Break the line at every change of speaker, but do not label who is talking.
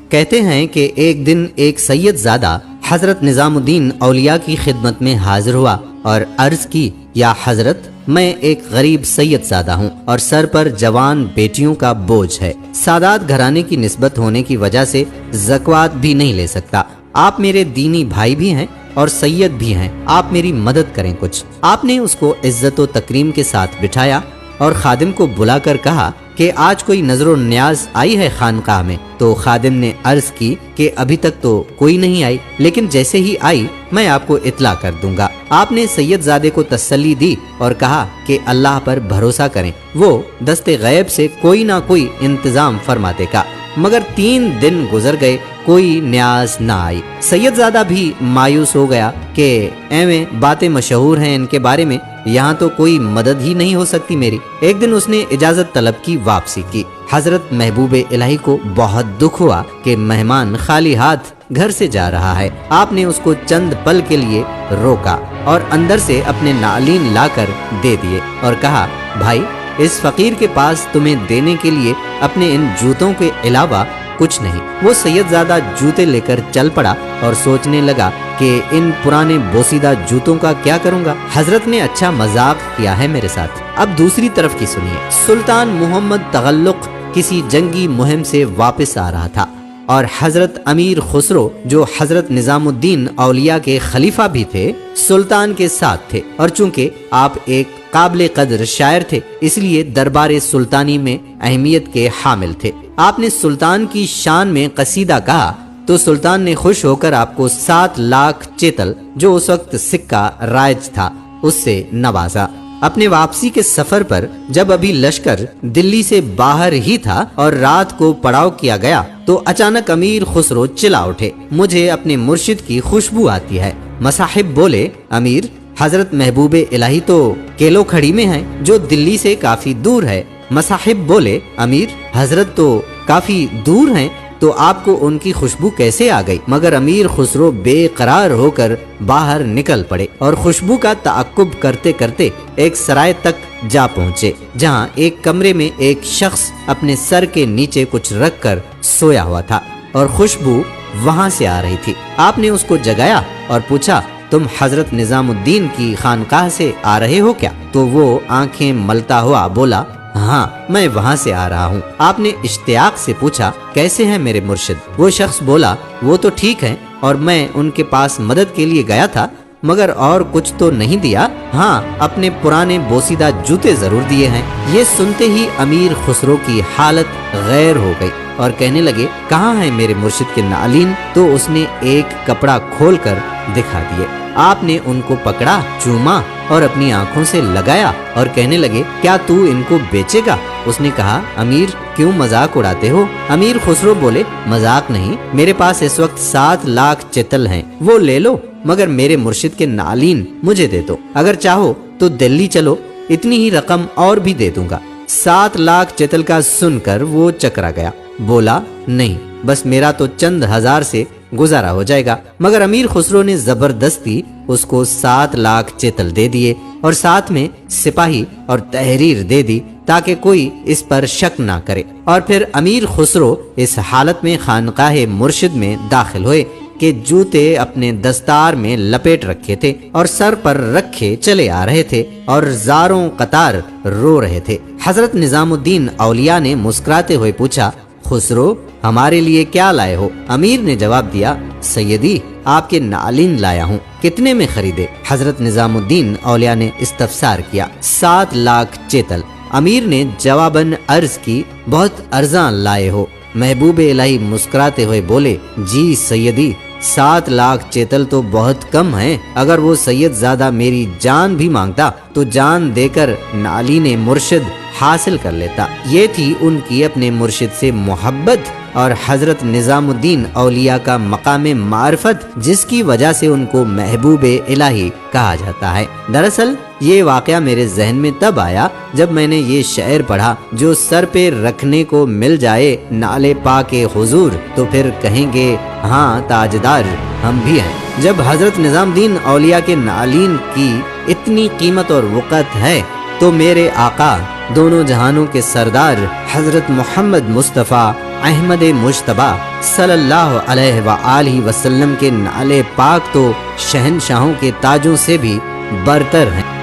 کہتے ہیں کہ ایک دن ایک سید زادہ حضرت نظام الدین اولیاء کی خدمت میں حاضر ہوا اور عرض کی، یا حضرت، میں ایک غریب سید زادہ ہوں اور سر پر جوان بیٹیوں کا بوجھ ہے۔ سادات گھرانے کی نسبت ہونے کی وجہ سے زکوٰۃ بھی نہیں لے سکتا۔ آپ میرے دینی بھائی بھی ہیں اور سید بھی ہیں، آپ میری مدد کریں کچھ۔ آپ نے اس کو عزت و تکریم کے ساتھ بٹھایا اور خادم کو بلا کر کہا کہ آج کوئی نظر و نیاز آئی ہے خانقاہ میں؟ تو خادم نے عرض کی کہ ابھی تک تو کوئی نہیں آئی، لیکن جیسے ہی آئی میں آپ کو اطلاع کر دوں گا۔ آپ نے سید زادے کو تسلی دی اور کہا کہ اللہ پر بھروسہ کریں، وہ دست غیب سے کوئی نہ کوئی انتظام فرما دے گا۔ مگر 3 دن گزر گئے، کوئی نیاز نہ آئی۔ سید زادہ بھی مایوس ہو گیا کہ ایویں باتیں مشہور ہیں ان کے بارے میں، یہاں تو کوئی مدد ہی نہیں ہو سکتی میری۔ ایک دن اس نے اجازت طلب کی، واپسی کی۔ حضرت محبوب الہی کو بہت دکھ ہوا کہ مہمان خالی ہاتھ گھر سے جا رہا ہے۔ آپ نے اس کو چند پل کے لیے روکا اور اندر سے اپنے نعلین لا کر دے دیے اور کہا، بھائی، اس فقیر کے پاس تمہیں دینے کے لیے اپنے ان جوتوں کے علاوہ کچھ نہیں۔ وہ سید زادہ جوتے لے کر چل پڑا اور سوچنے لگا کہ ان پرانے بوسیدہ جوتوں کا کیا کروں گا۔ حضرت نے اچھا مذاق کیا ہے میرے ساتھ۔ اب دوسری طرف کی سنیے۔ سلطان محمد تغلق کسی جنگی مہم سے واپس آ رہا تھا اور حضرت امیر خسرو، جو حضرت نظام الدین اولیاء کے خلیفہ بھی تھے، سلطان کے ساتھ تھے، اور چونکہ آپ ایک قابل قدر شاعر تھے اس لیے دربار سلطانی میں اہمیت کے حامل تھے۔ آپ نے سلطان کی شان میں قصیدہ کہا تو سلطان نے خوش ہو کر آپ کو 7 لاکھ چیتل، جو اس وقت سکہ رائج تھا، اس سے نوازا۔ اپنے واپسی کے سفر پر جب ابھی لشکر دلی سے باہر ہی تھا اور رات کو پڑاؤ کیا گیا تو اچانک امیر خسرو چلا اٹھے، مجھے اپنے مرشد کی خوشبو آتی ہے۔ مصاحب بولے، امیر، حضرت محبوب الہی تو کیلو کھڑی میں ہیں جو دلی سے کافی دور ہے۔ مصاحب بولے، امیر، حضرت تو کافی دور ہیں تو آپ کو ان کی خوشبو کیسے آ گئی؟ مگر امیر خسرو بے قرار ہو کر باہر نکل پڑے اور خوشبو کا تعقب کرتے کرتے ایک سرائے تک جا پہنچے، جہاں ایک کمرے میں ایک شخص اپنے سر کے نیچے کچھ رکھ کر سویا ہوا تھا اور خوشبو وہاں سے آ رہی تھی۔ آپ نے اس کو جگایا اور پوچھا، تم حضرت نظام الدین کی خانقاہ سے آ رہے ہو کیا؟ تو وہ آنکھیں ملتا ہوا بولا، ہاں، میں وہاں سے آ رہا ہوں۔ آپ نے اشتیاق سے پوچھا، کیسے ہیں میرے مرشد؟ وہ شخص بولا، وہ تو ٹھیک ہیں اور میں ان کے پاس مدد کے لیے گیا تھا، مگر اور کچھ تو نہیں دیا، ہاں اپنے پرانے بوسیدہ جوتے ضرور دیے ہیں۔ یہ سنتے ہی امیر خسرو کی حالت غیر ہو گئی اور کہنے لگے، کہاں ہیں میرے مرشد کے نعلین؟ تو اس نے ایک کپڑا کھول کر دکھا دیے۔ آپ نے ان کو پکڑا، چوما اور اپنی آنکھوں سے لگایا اور کہنے لگے، کیا تو ان کو بیچے گا؟ اس نے کہا، امیر، کیوں مذاق اڑاتے ہو؟ امیر خسرو بولے، مذاق نہیں، میرے پاس اس وقت 7 لاکھ چیتل ہیں، وہ لے لو، مگر میرے مرشد کے نعلین مجھے دے دو۔ اگر چاہو تو دلی چلو، اتنی ہی رقم اور بھی دے دوں گا۔ 7 لاکھ چیتل کا سن کر وہ چکرا گیا، بولا، نہیں، بس میرا تو چند ہزار سے گزارا ہو جائے گا۔ مگر امیر خسرو نے زبردستی اس کو 7 لاکھ چیتل دے دیے اور ساتھ میں سپاہی اور تحریر دے دی تاکہ کوئی اس پر شک نہ کرے۔ اور پھر امیر خسرو اس حالت میں خانقاہ مرشد میں داخل ہوئے کہ جوتے اپنے دستار میں لپیٹ رکھے تھے اور سر پر رکھے چلے آ رہے تھے اور زاروں قطار رو رہے تھے۔ حضرت نظام الدین اولیاء نے مسکراتے ہوئے پوچھا، خسرو، ہمارے لیے کیا لائے ہو؟ امیر نے جواب دیا، سیدی، آپ کے نعلین لایا ہوں۔ کتنے میں خریدے؟ حضرت نظام الدین اولیاء نے استفسار کیا۔ 7 لاکھ چیتل۔ امیر نے جواباً عرض کی، بہت ارزاں لائے ہو۔ محبوب الہی مسکراتے ہوئے بولے، جی سیدی، 7 لاکھ چیتل تو بہت کم ہیں، اگر وہ سید زادہ میری جان بھی مانگتا تو جان دے کر نعلین مرشد حاصل کر لیتا۔ یہ تھی ان کی اپنے مرشد سے محبت اور حضرت نظام الدین اولیاء کا مقام معرفت، جس کی وجہ سے ان کو محبوب الہی کہا جاتا ہے۔ دراصل یہ واقعہ میرے ذہن میں تب آیا جب میں نے یہ شعر پڑھا، جو سر پہ رکھنے کو مل جائے نالے پاک حضور تو پھر کہیں گے ہاں تاجدار ہم بھی ہیں۔ جب حضرت نظام الدین اولیاء کے نعلین کی اتنی قیمت اور وقت ہے تو میرے آقا، دونوں جہانوں کے سردار حضرت محمد مصطفیٰ احمد مجتبی صلی اللہ علیہ وآلہ وسلم کے نعل پاک تو شہنشاہوں کے تاجوں سے بھی برتر ہیں۔